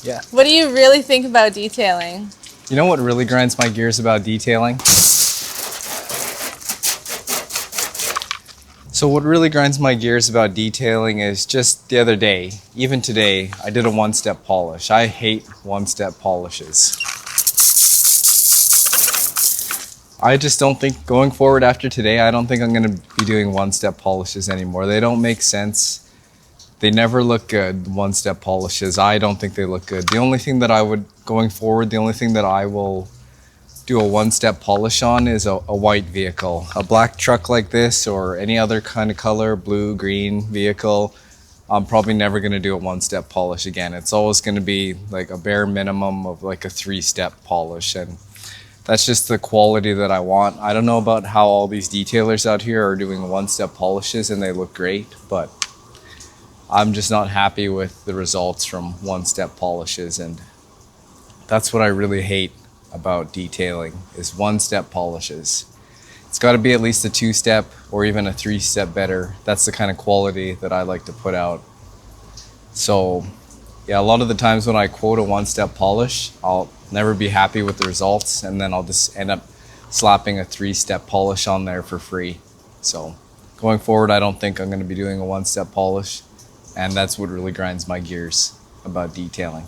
Yeah. What do you really think about detailing? You know what really grinds my gears about detailing? So what really grinds my gears about detailing is just the other day, even today, I did a one-step polish. I hate one-step polishes. I just don't think, going forward after today, I don't think I'm going to be doing one-step polishes anymore. They don't make sense. They never look good, one-step polishes. I don't think they look good. The only thing that I would, going forward, the only thing that I will do a one-step polish on is a white vehicle. A black truck like this or any other kind of color, blue, green vehicle, I'm probably never going to do a one-step polish again. It's always going to be like a bare minimum of like a 3-step polish, and that's just the quality that I want. I don't know about how all these detailers out here are doing one-step polishes and they look great, but I'm just not happy with the results from one-step polishes, and that's what I really hate about detailing is one-step polishes. It's got to be at least a 2-step or even a 3-step better. That's the kind of quality that I like to put out. So yeah, a lot of the times when I quote a one-step polish, I'll never be happy with the results, and then I'll just end up slapping a 3-step polish on there for free. So going forward, I don't think I'm going to be doing a one-step polish, and that's what really grinds my gears about detailing.